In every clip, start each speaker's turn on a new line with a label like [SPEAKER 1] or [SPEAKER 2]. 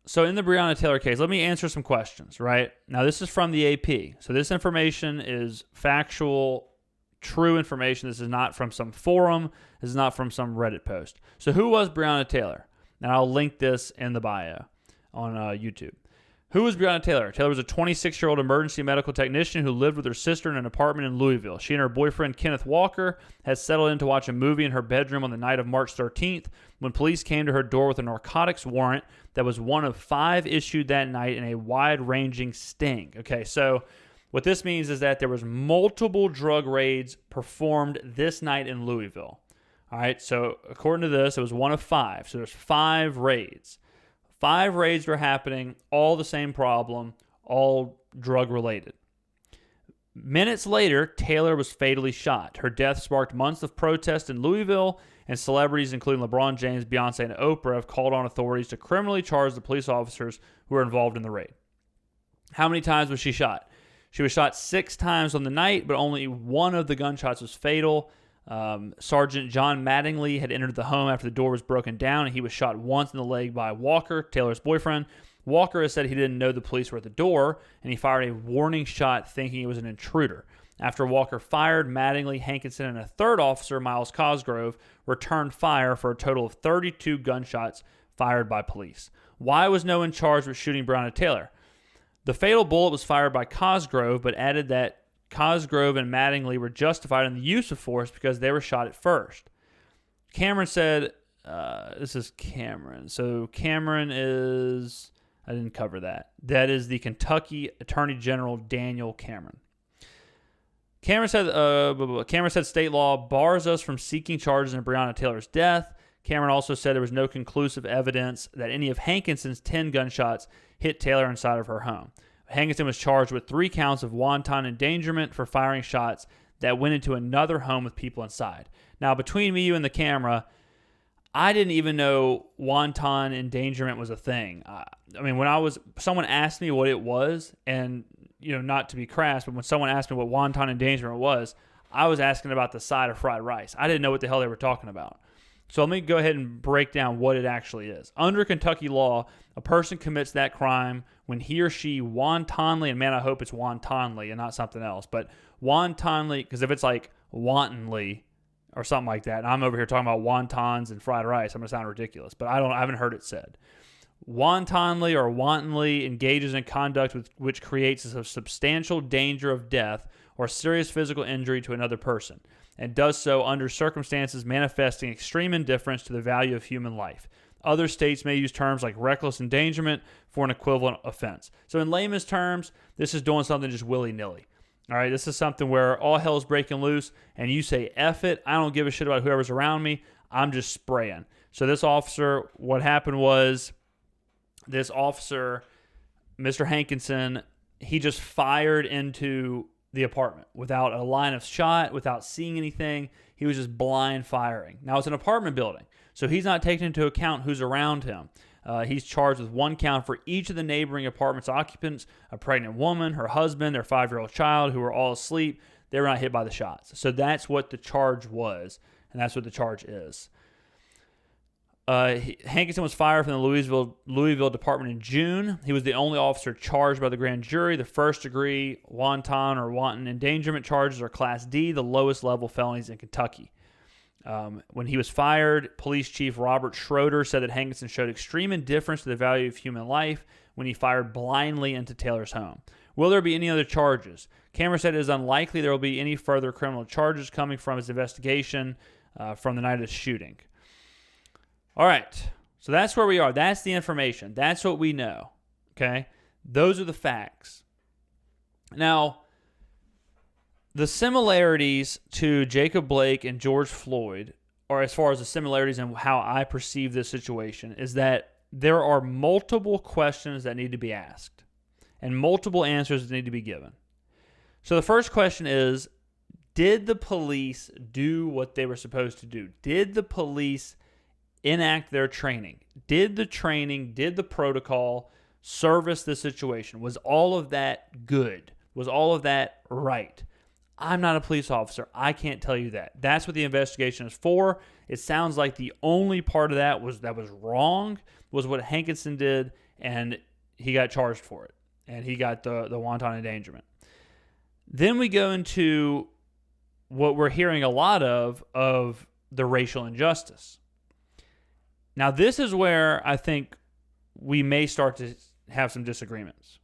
[SPEAKER 1] So in the Breonna Taylor case, let me answer some questions, right? Now, this is from the AP. So this information is factual, true information. This is not from some forum. This is not from some Reddit post. So who was Breonna Taylor? And I'll link this in the bio on YouTube. Who was Breonna Taylor? Taylor was a 26-year-old emergency medical technician who lived with her sister in an apartment in Louisville. She and her boyfriend, Kenneth Walker, had settled in to watch a movie in her bedroom on the night of March 13th when police came to her door with a narcotics warrant that was one of 5 issued that night in a wide-ranging sting. Okay, so what this means is that there was multiple drug raids performed this night in Louisville. All right, so according to this, it was one of 5. So there's 5 raids. 5 raids were happening, all the same problem, all drug-related. Minutes later, Taylor was fatally shot. Her death sparked months of protest in Louisville, and celebrities including LeBron James, Beyonce, and Oprah have called on authorities to criminally charge the police officers who were involved in the raid. How many times was she shot? She was shot 6 times on the night, but only one of the gunshots was fatal. Sergeant John Mattingly had entered the home after the door was broken down, and he was shot once in the leg by Walker, Taylor's boyfriend. Walker has said he didn't know the police were at the door, and he fired a warning shot thinking it was an intruder. After Walker fired, Mattingly, Hankinson, and a third officer, Miles Cosgrove, returned fire for a total of 32 gunshots fired by police. Why was no one charged with shooting Breonna Taylor? The fatal bullet was fired by Cosgrove, but added that Cosgrove and Mattingly were justified in the use of force because they were shot at first. Cameron said, this is Cameron. So Cameron is, I didn't cover that. That is the Kentucky Attorney General Daniel Cameron. Cameron said state law bars us from seeking charges in Breonna Taylor's death. Cameron also said there was no conclusive evidence that any of Hankinson's 10 gunshots hit Taylor inside of her home. Hankinson was charged with 3 counts of wanton endangerment for firing shots that went into another home with people inside. Now, between me, you, and the camera, I didn't even know wanton endangerment was a thing. I mean, someone asked me what it was, and, not to be crass, but when someone asked me what wanton endangerment was, I was asking about the side of fried rice. I didn't know what the hell they were talking about. So let me go ahead and break down what it actually is. Under Kentucky law, a person commits that crime when he or she wantonly, and man, I hope it's wantonly and not something else, but wantonly, because if it's like wantonly or something like that, and I'm over here talking about wontons and fried rice, I'm going to sound ridiculous, but I haven't heard it said. Wantonly or wantonly engages in conduct which creates a substantial danger of death or serious physical injury to another person, and does so under circumstances manifesting extreme indifference to the value of human life. Other states may use terms like reckless endangerment for an equivalent offense. So in layman's terms, this is doing something just willy-nilly. All right, this is something where all hell is breaking loose, and you say, F it, I don't give a shit about whoever's around me, I'm just spraying. So this officer, what happened was, this officer, Mr. Hankinson, he just fired into the apartment without a line of shot, without seeing anything. He was just blind firing. Now, it's an apartment building, so he's not taking into account who's around him. He's charged with 1 count for each of the neighboring apartment's occupants, a pregnant woman, her husband, their 5-year-old child, who were all asleep. They were not hit by the shots. So that's what the charge was, and that's what the charge is. Hankinson was fired from the Louisville Department in June. He was the only officer charged by the grand jury. The first-degree wanton or wanton endangerment charges are Class D, the lowest level felonies in Kentucky. When he was fired, Police Chief Robert Schroeder said that Hankinson showed extreme indifference to the value of human life when he fired blindly into Taylor's home. Will there be any other charges? Cameron said it is unlikely there will be any further criminal charges coming from his investigation from the night of the shooting. All right, so that's where we are. That's the information. That's what we know, okay? Those are the facts. Now, the similarities to Jacob Blake and George Floyd, or as far as the similarities in how I perceive this situation, is that there are multiple questions that need to be asked and multiple answers that need to be given. So the first question is, did the police do what they were supposed to do? Did the police enact their training? Did the protocol service the situation? Was all of that good? Was all of that right? I'm not a police officer. I can't tell you that. That's what the investigation is for. It sounds like the only part of that was wrong was what Hankinson did, and he got charged for it, and he got the Wanton Endangerment. Then we go into what we're hearing a lot of the racial injustice. Now, this is where I think we may start to have some disagreements.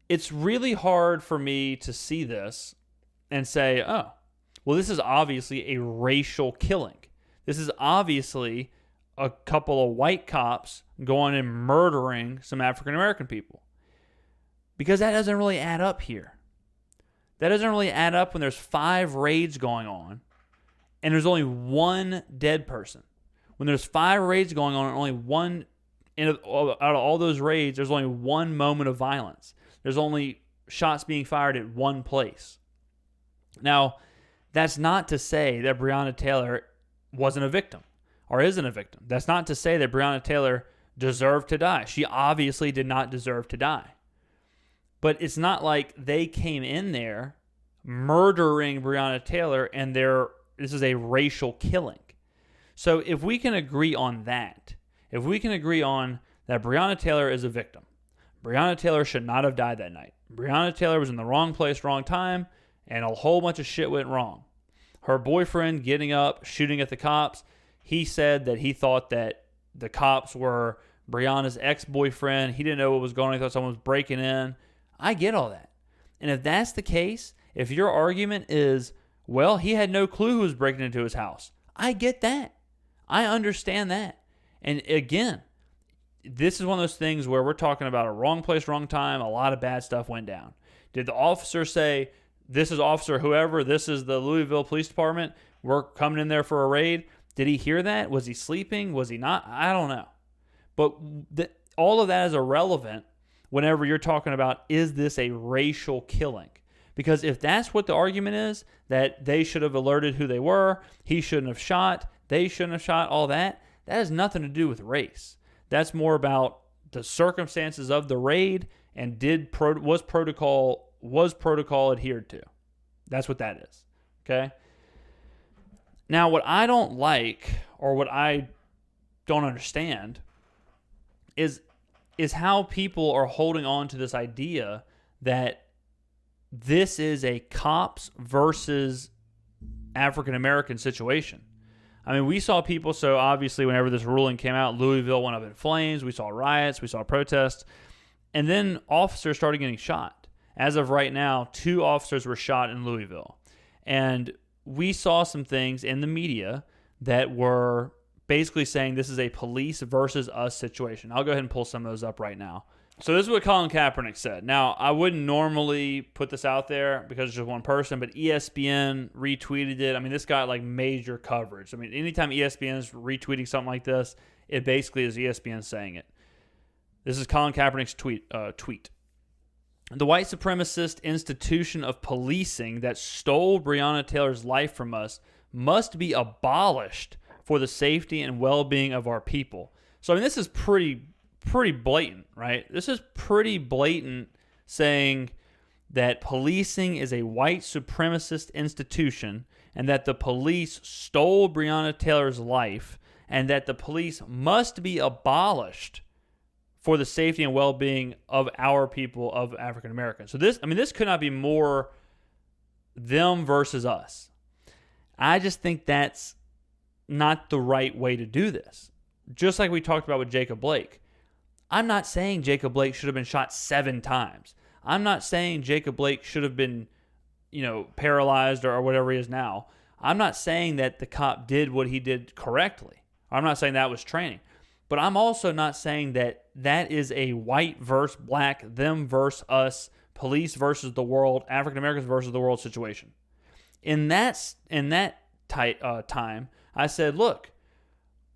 [SPEAKER 1] It's really hard for me to see this and say, oh, well, this is obviously a racial killing. This is obviously a couple of white cops going and murdering some African American people. Because that doesn't really add up here. That doesn't really add up when there's 5 raids going on and there's only one dead person. When there's 5 raids going on and only one, out of all those raids, there's only one moment of violence. There's only shots being fired at one place. Now, that's not to say that Breonna Taylor wasn't a victim or isn't a victim. That's not to say that Breonna Taylor deserved to die. She obviously did not deserve to die. But it's not like they came in there murdering Breonna Taylor and this is a racial killing. So if we can agree on that, if we can agree on that Breonna Taylor is a victim, Breonna Taylor should not have died that night. Breonna Taylor was in the wrong place, wrong time, and a whole bunch of shit went wrong. Her boyfriend getting up, shooting at the cops, he said that he thought that the cops were Breonna's ex-boyfriend. He didn't know what was going on. He thought someone was breaking in. I get all that. And if that's the case, if your argument is, well, he had no clue who was breaking into his house, I get that. I understand that. And again, this is one of those things where we're talking about a wrong place, wrong time. A lot of bad stuff went down. Did the officer say, this is officer whoever, this is the Louisville Police Department, we're coming in there for a raid? Did he hear that? Was he sleeping? Was he not? I don't know. But all of that is irrelevant whenever you're talking about, is this a racial killing? Because if that's what the argument is, that they should have alerted who they were, he shouldn't have shot, they shouldn't have shot, all that, that has nothing to do with race. That's more about the circumstances of the raid and was protocol adhered to. That's what that is. Okay? Now, what I don't like, or what I don't understand, is how people are holding on to this idea that this is a cops versus African American situation. I mean, we saw people, so obviously whenever this ruling came out, Louisville went up in flames. We saw riots, we saw protests, and then officers started getting shot. As of right now, 2 officers were shot in Louisville. And we saw some things in the media that were basically saying this is a police versus us situation. I'll go ahead and pull some of those up right now. So this is what Colin Kaepernick said. Now, I wouldn't normally put this out there because it's just one person, but ESPN retweeted it. I mean, this got like major coverage. I mean, anytime ESPN is retweeting something like this, it basically is ESPN saying it. This is Colin Kaepernick's tweet. The white supremacist institution of policing that stole Breonna Taylor's life from us must be abolished for the safety and well-being of our people. So, I mean, this is pretty blatant, right? This is pretty blatant saying that policing is a white supremacist institution and that the police stole Breonna Taylor's life and that the police must be abolished for the safety and well-being of our people, of African Americans. So this could not be more them versus us. I just think that's not the right way to do this. Just like we talked about with Jacob Blake. I'm not saying Jacob Blake should have been shot 7 times. I'm not saying Jacob Blake should have been, paralyzed or whatever he is now. I'm not saying that the cop did what he did correctly. I'm not saying that was training. But I'm also not saying that that is a white versus black, them versus us, police versus the world, African Americans versus the world situation. In that time, I said, look,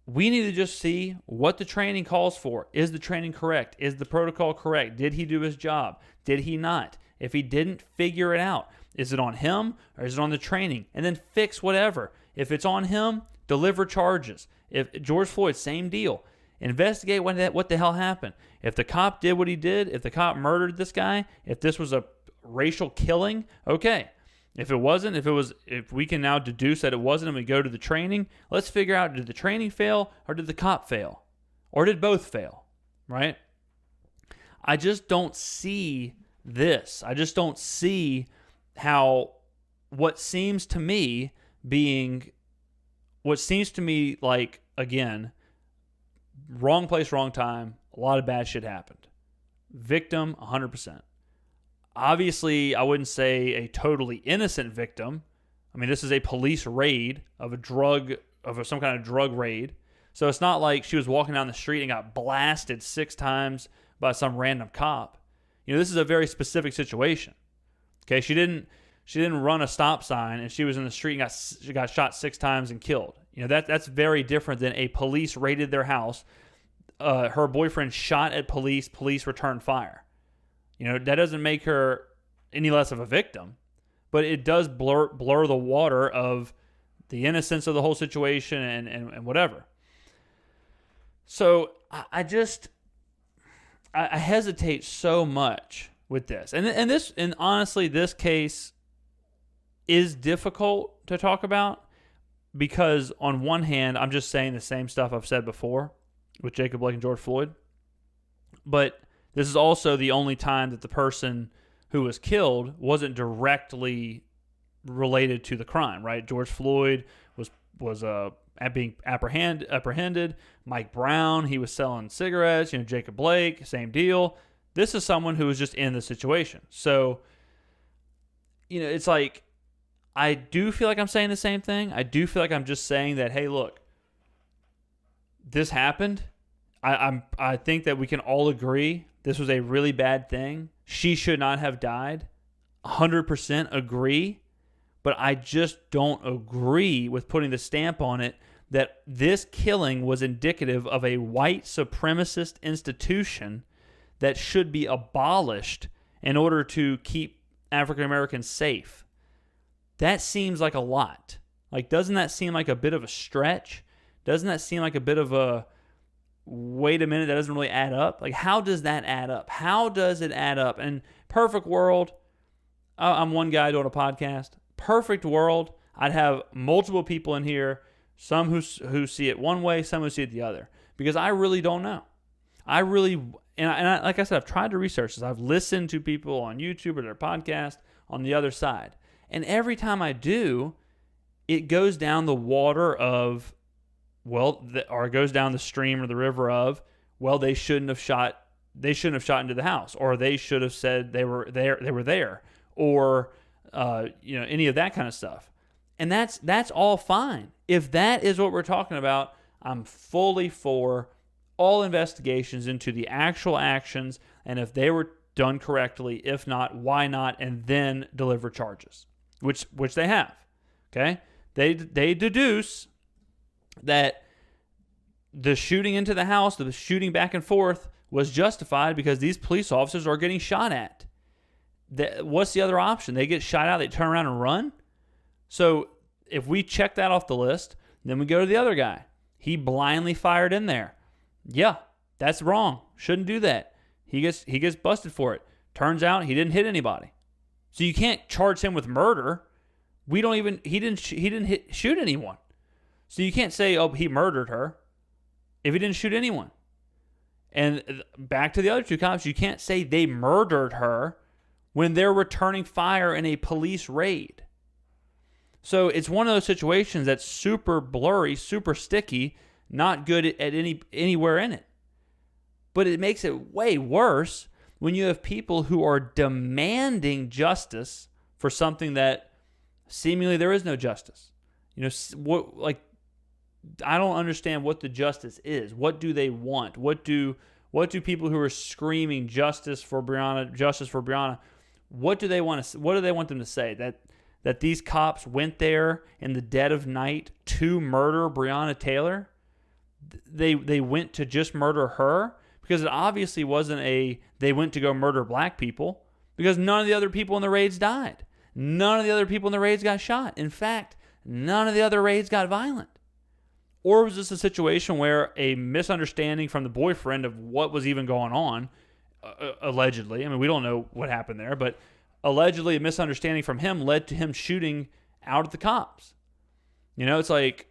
[SPEAKER 1] we need to just see what the training calls for. Is the training correct? Is the protocol correct? Did he do his job? Did he not? If he didn't, figure it out. Is it on him or is it on the training? And then fix whatever. If it's on him, deliver charges. If George Floyd, same deal. Investigate what the hell happened. If the cop did what he did, if the cop murdered this guy, if this was a racial killing, okay. If it wasn't, if we can now deduce that it wasn't and we go to the training, let's figure out, did the training fail or did the cop fail? Or did both fail? right? I just don't see this. I just don't see how what seems to me like, again, wrong place, wrong time, a lot of bad shit happened. Victim, 100%. Obviously, I wouldn't say a totally innocent victim. I mean, this is a police raid of some kind of drug raid. So it's not like she was walking down the street and got blasted 6 times by some random cop. This is a very specific situation. Okay, she didn't run a stop sign and she was in the street and she got shot 6 times and killed. That's very different than a police raided their house. Her boyfriend shot at police. Police returned fire. That doesn't make her any less of a victim, but it does blur the water of the innocence of the whole situation and whatever. So I hesitate so much with this, and honestly, this case is difficult to talk about because on one hand, I'm just saying the same stuff I've said before with Jacob Blake and George Floyd, but this is also the only time that the person who was killed wasn't directly related to the crime, right? George Floyd was being apprehended. Mike Brown, he was selling cigarettes. Jacob Blake, same deal. This is someone who was just in the situation. So, it's like, I do feel like I'm saying the same thing. I do feel like I'm just saying that, hey, look, this happened. I think that we can all agree this was a really bad thing. She should not have died. 100% agree. But I just don't agree with putting the stamp on it that this killing was indicative of a white supremacist institution that should be abolished in order to keep African Americans safe. That seems like a lot. Like, doesn't that seem like a bit of a stretch? Doesn't that seem like a bit of a, wait a minute, that doesn't really add up? Like, how does that add up? How does it add up? And perfect world, I'm one guy doing a podcast. Perfect world, I'd have multiple people in here, some who see it one way, some who see it the other, because I really don't know. Like I said, I've tried to research this. I've listened to people on YouTube or their podcast on the other side, and every time I do, it goes down the water of, or it goes down the stream or the river of, they shouldn't have shot into the house, or they should have said they were there, or any of that kind of stuff. And that's all fine. If that is what we're talking about, I'm fully for all investigations into the actual actions, and if they were done correctly, if not, why not, and then deliver charges, which they have. Okay? They deduce that the shooting into the house, the shooting back and forth, was justified because these police officers are getting shot at. What's the other option? They get shot out, they turn around and run? So if we check that off the list, then we go to the other guy. He blindly fired in there. Yeah, that's wrong. Shouldn't do that. He gets busted for it. Turns out he didn't hit anybody. So you can't charge him with murder. He didn't shoot anyone. So you can't say, oh, he murdered her if he didn't shoot anyone. And back to the other 2 cops, you can't say they murdered her when they're returning fire in a police raid. So it's one of those situations that's super blurry, super sticky, not good at anywhere in it. But it makes it way worse when you have people who are demanding justice for something that seemingly there is no justice. I don't understand what the justice is. What do they want? What do people who are screaming justice for Breonna, what do they want them to say? That these cops went there in the dead of night to murder Breonna Taylor? They went to just murder her? Because it obviously wasn't they went to go murder black people, because none of the other people in the raids died. None of the other people in the raids got shot. In fact, none of the other raids got violent. Or was this a situation where a misunderstanding from the boyfriend of what was even going on, allegedly, I mean, we don't know what happened there, but allegedly a misunderstanding from him led to him shooting out at the cops? It's like,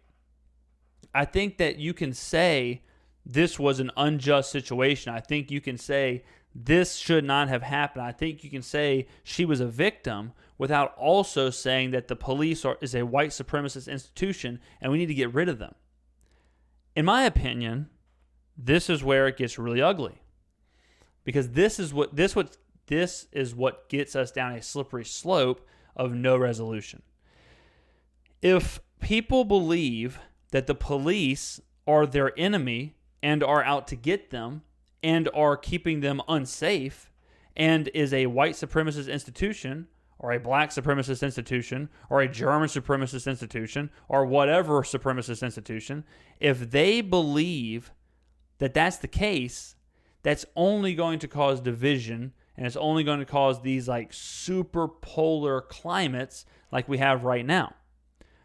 [SPEAKER 1] I think that you can say this was an unjust situation. I think you can say this should not have happened. I think you can say she was a victim without also saying that the police is a white supremacist institution and we need to get rid of them. In my opinion, this is where it gets really ugly, because this is what gets us down a slippery slope of no resolution. If people believe that the police are their enemy and are out to get them and are keeping them unsafe and is a white supremacist institution or a black supremacist institution or a German supremacist institution or whatever supremacist institution, if they believe that that's the case, that's only going to cause division, and it's only going to cause these like super polar climates like we have right now.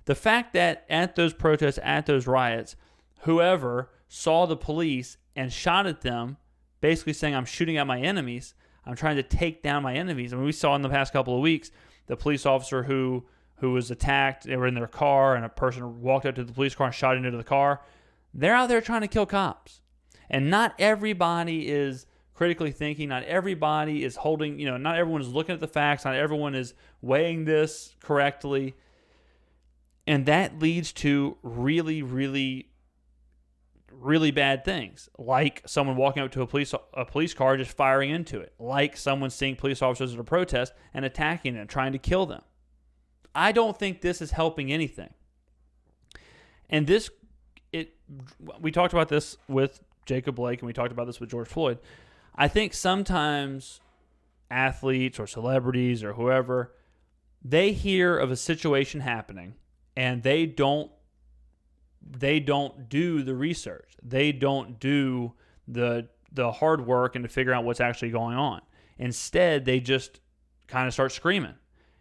[SPEAKER 1] The fact that at those protests, at those riots, whoever saw the police and shot at them, basically saying, I'm shooting at my enemies, I'm trying to take down my enemies. I mean, we saw in the past couple of weeks the police officer who was attacked, they were in their car, and a person walked up to the police car and shot into the car. They're out there trying to kill cops. And not everybody is critically thinking, not everybody is holding, not everyone is looking at the facts, not everyone is weighing this correctly. And that leads to really, really, really bad things, like someone walking up to a police car just firing into it, like someone seeing police officers at a protest and attacking them, trying to kill them. I don't think this is helping anything. And we talked about this with Jacob Blake and we talked about this with George Floyd. I think sometimes athletes or celebrities or whoever, they hear of a situation happening and they don't do the research. They don't do the hard work and to figure out what's actually going on. Instead, they just kind of start screaming.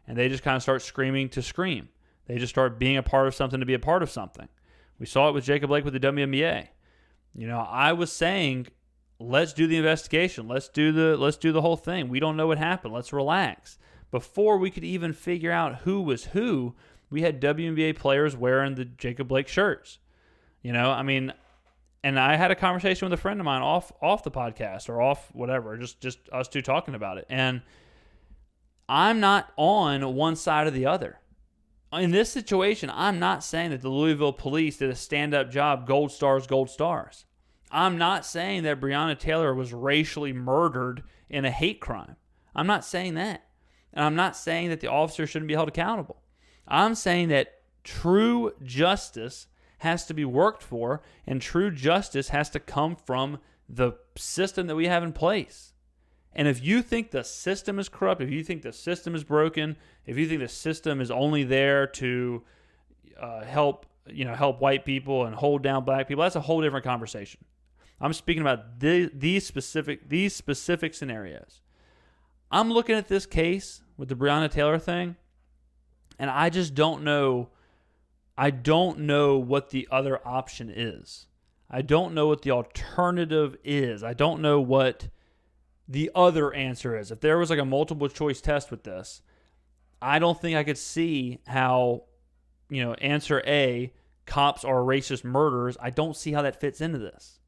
[SPEAKER 1] And they just kind of start screaming to scream. They just start being a part of something to be a part of something. We saw it with Jacob Blake with the WNBA. I was saying, let's do the investigation. Let's do the whole thing. We don't know what happened. Let's relax. Before we could even figure out who was who, we had WNBA players wearing the Jacob Blake shirts. And I had a conversation with a friend of mine off the podcast or off whatever, just us two talking about it. And I'm not on one side or the other. In this situation, I'm not saying that the Louisville police did a stand-up job, gold stars, gold stars. I'm not saying that Breonna Taylor was racially murdered in a hate crime. I'm not saying that. And I'm not saying that the officer shouldn't be held accountable. I'm saying that true justice has to be worked for, and true justice has to come from the system that we have in place. And if you think the system is corrupt, if you think the system is broken, if you think the system is only there to help white people and hold down black people, that's a whole different conversation. I'm speaking about these specific scenarios. I'm looking at this case with the Breonna Taylor thing, and I just don't know. I don't know what the other option is. I don't know what the alternative is. I don't know what the other answer is. If there was like a multiple choice test with this, I don't think I could see how, answer A, cops are racist murderers. I don't see how that fits into this.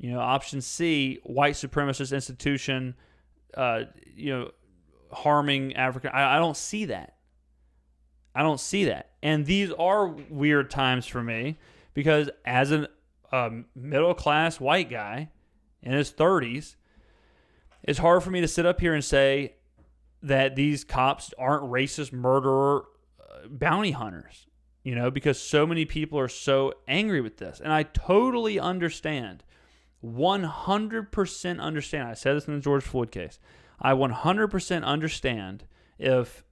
[SPEAKER 1] Option C, white supremacist institution, harming African. I don't see that. I don't see that. And these are weird times for me because as a middle-class white guy in his 30s, it's hard for me to sit up here and say that these cops aren't racist murderer bounty hunters, because so many people are so angry with this. And I totally understand, 100% understand. I said this in the George Floyd case. I 100% understand if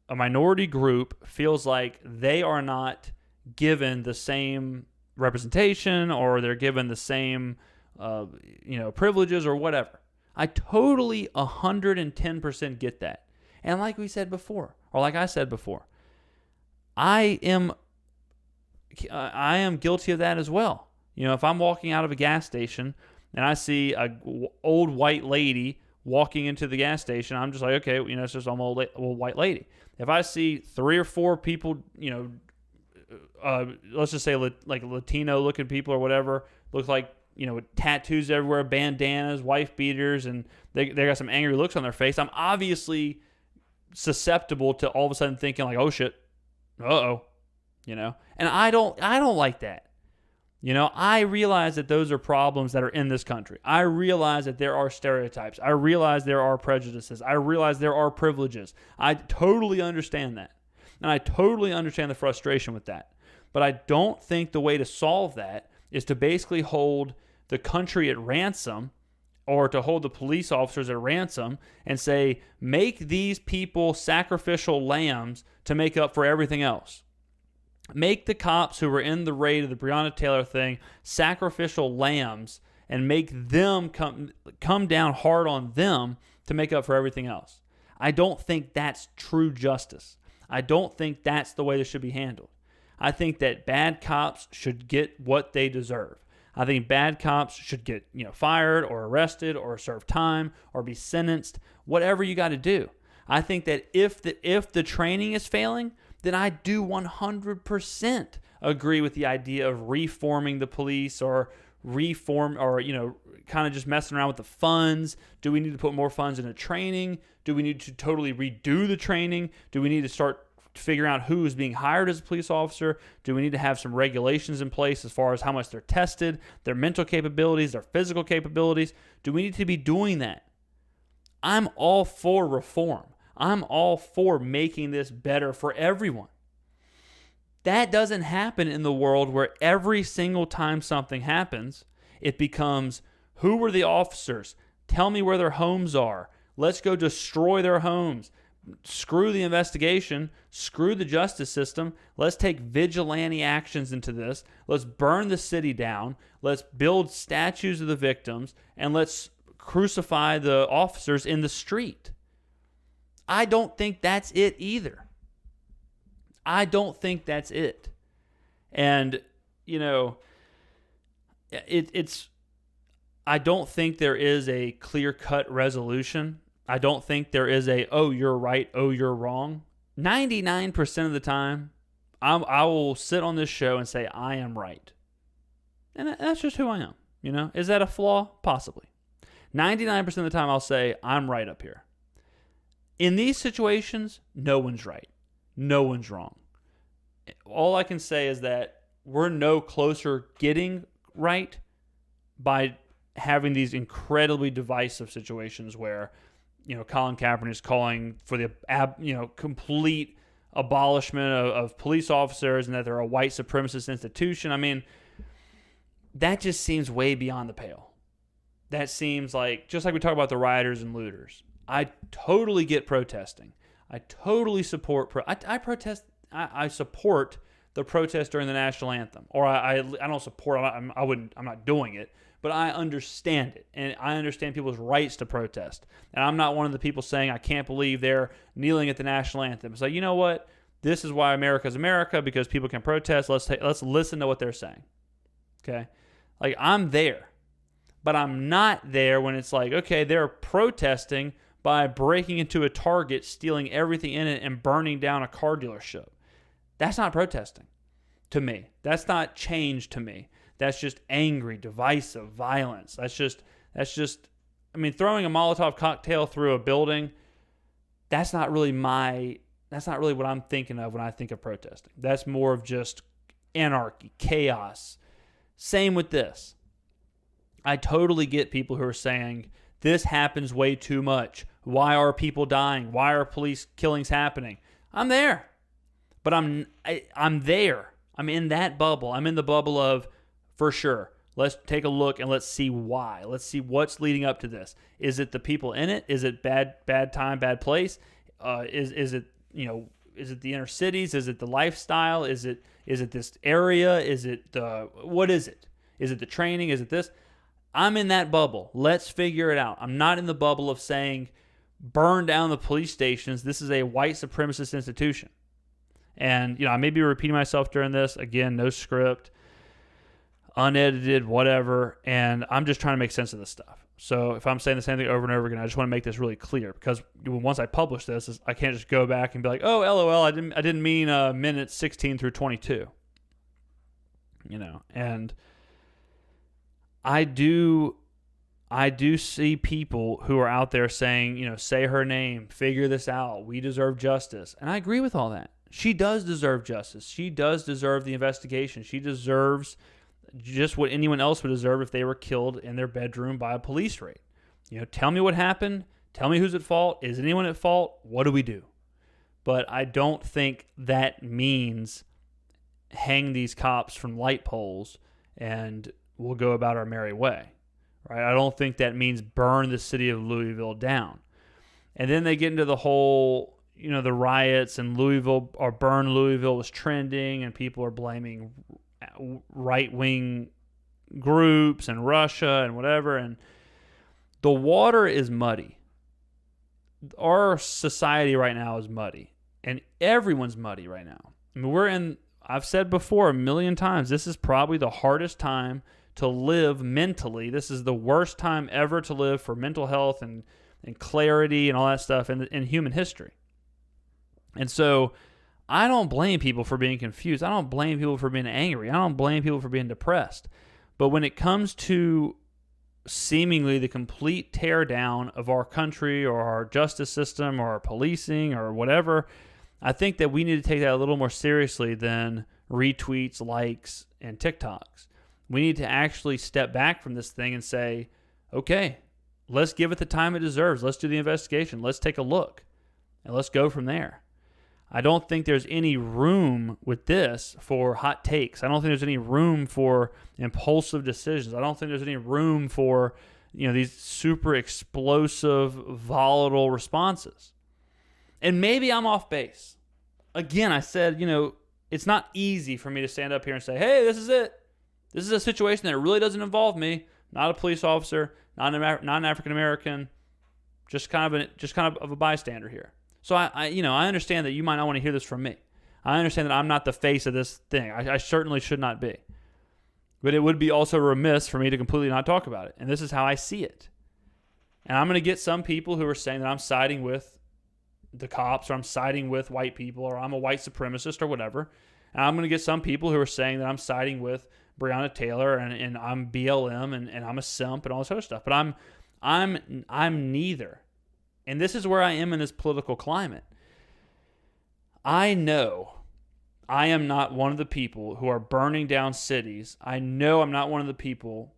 [SPEAKER 1] a minority group feels like they are not given the same representation or they're given the same, privileges or whatever. I totally 110% get that. And like we said before, or like I said before, I am guilty of that as well. If I'm walking out of a gas station and I see an old white lady walking into the gas station, I'm just like, okay, it's just some old white lady. If I see 3 or 4 people, let's just say like Latino looking people or whatever, look like with tattoos everywhere, bandanas, wife beaters, and they got some angry looks on their face, I'm obviously susceptible to all of a sudden thinking like, oh shit, uh-oh, and I don't like that. I realize that those are problems that are in this country. I realize that there are stereotypes. I realize there are prejudices. I realize there are privileges. I totally understand that. And I totally understand the frustration with that. But I don't think the way to solve that is to basically hold the country at ransom, or to hold the police officers at ransom and say, make these people sacrificial lambs to make up for everything else. Make the cops who were in the raid of the Breonna Taylor thing sacrificial lambs and make them come down hard on them to make up for everything else. I don't think that's true justice. I don't think that's the way this should be handled. I think that bad cops should get what they deserve. I think bad cops should get fired or arrested or serve time or be sentenced, whatever you got to do. I think that if the training is failing, then I do 100% agree with the idea of reforming the police or kind of just messing around with the funds. Do we need to put more funds into training? Do we need to totally redo the training? Do we need to start figuring out who is being hired as a police officer? Do we need to have some regulations in place as far as how much they're tested, their mental capabilities, their physical capabilities? Do we need to be doing that? I'm all for reform. I'm all for making this better for everyone. That doesn't happen in the world where every single time something happens, it becomes, who were the officers? Tell me where their homes are. Let's go destroy their homes. Screw the investigation. Screw the justice system. Let's take vigilante actions into this. Let's burn the city down. Let's build statues of the victims. And let's crucify the officers in the street. I don't think that's it either. I don't think that's it. And, I don't think there is a clear-cut resolution. I don't think there is a, oh, you're right, oh, you're wrong. 99% of the time, I will sit on this show and say, I am right. And that's just who I am. Is that a flaw? Possibly. 99% of the time, I'll say, I'm right up here. In these situations, no one's right. No one's wrong. All I can say is that we're no closer getting right by having these incredibly divisive situations where, Colin Kaepernick is calling for the, complete abolishment of police officers and that they're a white supremacist institution. I mean, that just seems way beyond the pale. That seems like, just like we talk about the rioters and looters. I totally get protesting. I totally support. I protest. I support the protest during the national anthem, or I don't support. I'm not doing it, but I understand it, and I understand people's rights to protest. And I'm not one of the people saying I can't believe they're kneeling at the national anthem. It's like, you know what? This is why America is America, because people can protest. Let's listen to what they're saying. Okay, like I'm there, but I'm not there when it's like, okay, they're protesting by breaking into a Target, stealing everything in it, and burning down a car dealership. That's not protesting to me. That's not change to me. That's just angry, divisive violence. That's just, throwing a Molotov cocktail through a building, that's not really what I'm thinking of when I think of protesting. That's more of just anarchy, chaos. Same with this. I totally get people who are saying, this happens way too much. Why are people dying? Why are police killings happening? I'm there. But I'm there. I'm in that bubble. I'm in the bubble of, for sure, let's take a look and let's see why. Let's see what's leading up to this. Is it the people in it? Is it bad time, bad place? Is it the inner cities? Is it the lifestyle? Is it this area? What is it? Is it the training? Is it this? I'm in that bubble. Let's figure it out. I'm not in the bubble of saying, burn down the police stations. This is a white supremacist institution. And, I may be repeating myself during this. Again, no script, unedited, whatever. And I'm just trying to make sense of this stuff. So if I'm saying the same thing over and over again, I just want to make this really clear, because once I publish this, I can't just go back and be like, oh, LOL, I didn't mean minutes 16 through 22. And I do see people who are out there saying, say her name, figure this out, we deserve justice. And I agree with all that. She does deserve justice. She does deserve the investigation. She deserves just what anyone else would deserve if they were killed in their bedroom by a police raid. Tell me what happened. Tell me who's at fault. Is anyone at fault? What do we do? But I don't think that means hang these cops from light poles and we'll go about our merry way. Right? I don't think that means burn the city of Louisville down. And then they get into the whole, the riots and Louisville, or burn Louisville was trending and people are blaming right-wing groups and Russia and whatever. And the water is muddy. Our society right now is muddy. And everyone's muddy right now. I mean, I've said before 1,000,000 times, this is probably the hardest time to live mentally. This is the worst time ever to live for mental health and clarity and all that stuff in human history. And so I don't blame people for being confused. I don't blame people for being angry. I don't blame people for being depressed. But when it comes to seemingly the complete tear down of our country or our justice system or our policing or whatever, I think that we need to take that a little more seriously than retweets, likes, and TikToks. We need to actually step back from this thing and say, okay, let's give it the time it deserves. Let's do the investigation. Let's take a look, and let's go from there. I don't think there's any room with this for hot takes. I don't think there's any room for impulsive decisions. I don't think there's any room for, these super explosive, volatile responses. And maybe I'm off base. Again, I said, it's not easy for me to stand up here and say, hey, this is it. This is a situation that really doesn't involve me. Not a police officer, not an African American, just kind of a bystander here. So I understand that you might not want to hear this from me. I understand that I'm not the face of this thing. I certainly should not be. But it would be also remiss for me to completely not talk about it. And this is how I see it. And I'm going to get some people who are saying that I'm siding with the cops, or I'm siding with white people, or I'm a white supremacist, or whatever. And I'm going to get some people who are saying that I'm siding with Breonna Taylor and I'm BLM and I'm a simp and all this other stuff. But I'm neither. And this is where I am in this political climate. I know I am not one of the people who are burning down cities. I know I'm not one of the people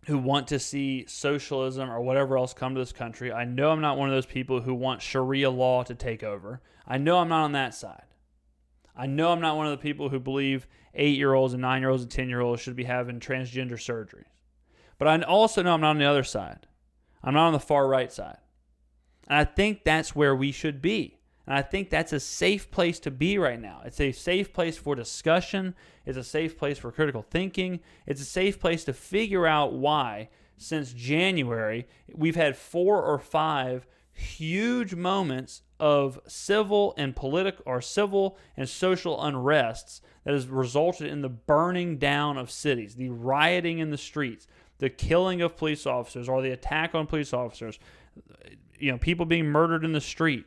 [SPEAKER 1] who want to see socialism or whatever else come to this country. I know I'm not one of those people who want Sharia law to take over. I know I'm not on that side. I know I'm not one of the people who believe 8-year-olds and 9-year-olds and 10-year-olds should be having transgender surgeries. But I also know I'm not on the other side. I'm not on the far right side. And I think that's where we should be. And I think that's a safe place to be right now. It's a safe place for discussion. It's a safe place for critical thinking. It's a safe place to figure out why, since January, we've had 4 or 5 huge moments of civil and social unrests that has resulted in the burning down of cities, the rioting in the streets, the killing of police officers or the attack on police officers, people being murdered in the street.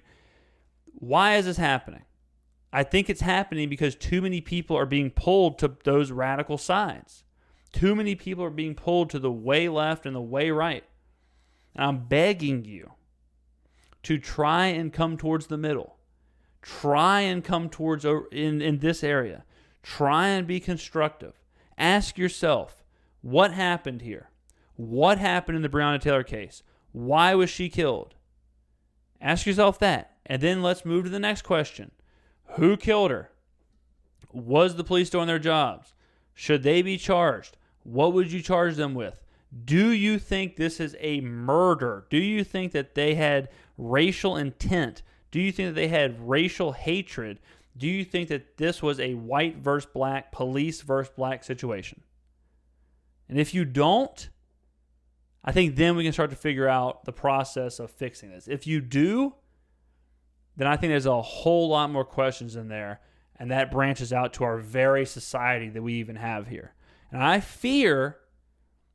[SPEAKER 1] Why is this happening? I think it's happening because too many people are being pulled to those radical sides. Too many people are being pulled to the way left and the way right. And I'm begging you to try and come towards the middle. Try and come towards in this area. Try and be constructive. Ask yourself, what happened here? What happened in the Breonna Taylor case? Why was she killed? Ask yourself that. And then let's move to the next question. Who killed her? Was the police doing their jobs? Should they be charged? What would you charge them with? Do you think this is a murder? Do you think that they had racial intent? Do you think that they had racial hatred? Do you think that this was a white versus black, police versus black situation? And if you don't, I think then we can start to figure out the process of fixing this. If you do, then I think there's a whole lot more questions in there, and that branches out to our very society that we even have here. And I fear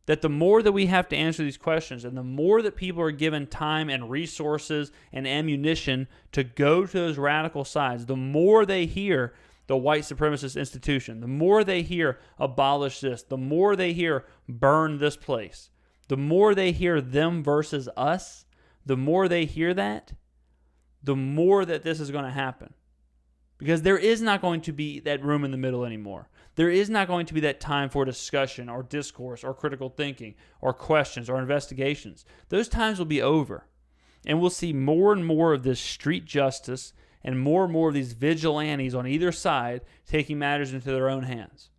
[SPEAKER 1] that the more that we have to answer these questions and the more that people are given time and resources and ammunition to go to those radical sides, the more they hear the white supremacist institution, the more they hear abolish this, the more they hear burn this place, the more they hear them versus us, the more they hear that, the more that this is going to happen. Because there is not going to be that room in the middle anymore. There is not going to be that time for discussion or discourse or critical thinking or questions or investigations. Those times will be over. And we'll see more and more of this street justice and more of these vigilantes on either side taking matters into their own hands.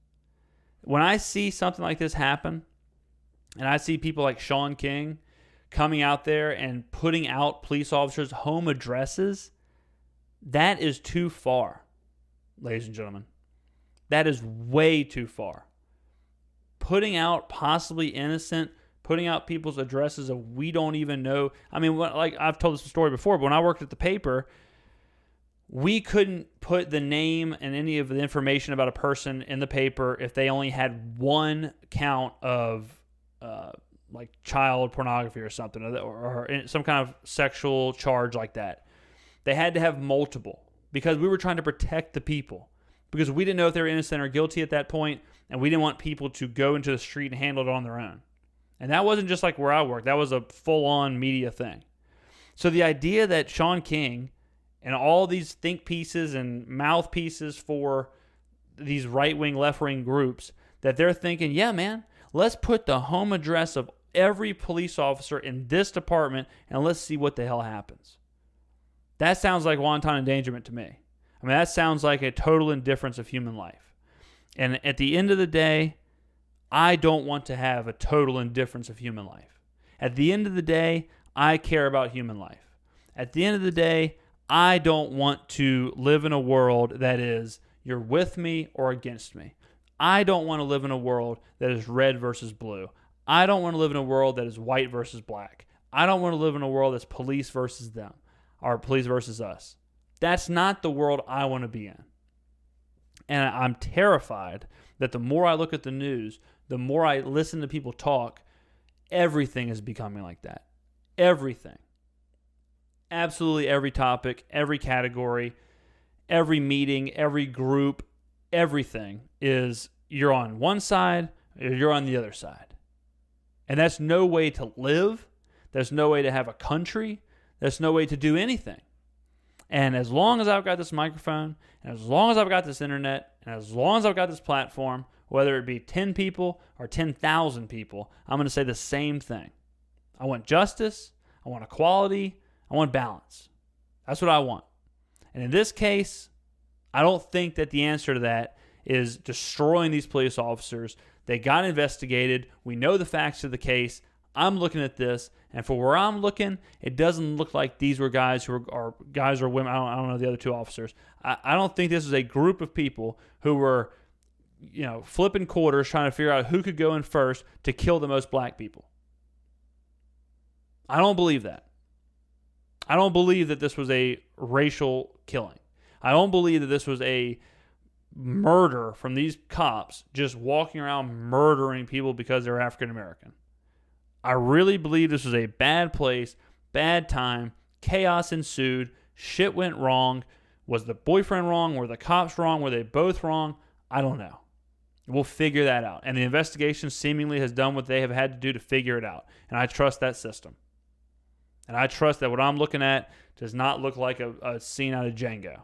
[SPEAKER 1] When I see something like this happen, and I see people like Shaun King coming out there and putting out police officers' home addresses, that is too far, ladies and gentlemen. That is way too far. Putting out possibly innocent, putting out people's addresses of we don't even know. I mean, like I've told this story before, but when I worked at the paper, we couldn't put the name and any of the information about a person in the paper if they only had one count of like child pornography or something, or some kind of sexual charge like that. They had to have multiple because we were trying to protect the people, because we didn't know if they were innocent or guilty at that point, and we didn't want people to go into the street and handle it on their own. And that wasn't just like where I worked. That was a full-on media thing. So the idea that Shaun King and all these think pieces and mouthpieces for these right-wing, left-wing groups, that they're thinking, yeah, man, let's put the home address of every police officer in this department and let's see what the hell happens. That sounds like wanton endangerment to me. I mean, that sounds like a total indifference of human life. And at the end of the day, I don't want to have a total indifference of human life. At the end of the day, I care about human life. At the end of the day, I don't want to live in a world that is you're with me or against me. I don't want to live in a world that is red versus blue. I don't want to live in a world that is white versus black. I don't want to live in a world that's police versus them or police versus us. That's not the world I want to be in. And I'm terrified that the more I look at the news, the more I listen to people talk, everything is becoming like that. Everything. Absolutely every topic, every category, every meeting, every group, everything is you're on one side or you're on the other side. And that's no way to live. There's no way to have a country. There's no way to do anything. And as long as I've got this microphone, and as long as I've got this internet, and as long as I've got this platform, whether it be 10 people or 10,000 people, I'm going to say the same thing. I want justice. I want equality. I want balance. That's what I want. And in this case, I don't think that the answer to that is destroying these police officers. They got investigated. We know the facts of the case. I'm looking at this, and for where I'm looking, it doesn't look like these were guys who are guys or women. I don't know the other two officers. I don't think this is a group of people who were, flipping quarters trying to figure out who could go in first to kill the most black people. I don't believe that. I don't believe that this was a racial killing. I don't believe that this was a murder from these cops just walking around murdering people because they're African American. I really believe this was a bad place, bad time, chaos ensued, shit went wrong. Was the boyfriend wrong? Were the cops wrong? Were they both wrong? I don't know. We'll figure that out. And the investigation seemingly has done what they have had to do to figure it out. And I trust that system. And I trust that what I'm looking at does not look like a scene out of Django.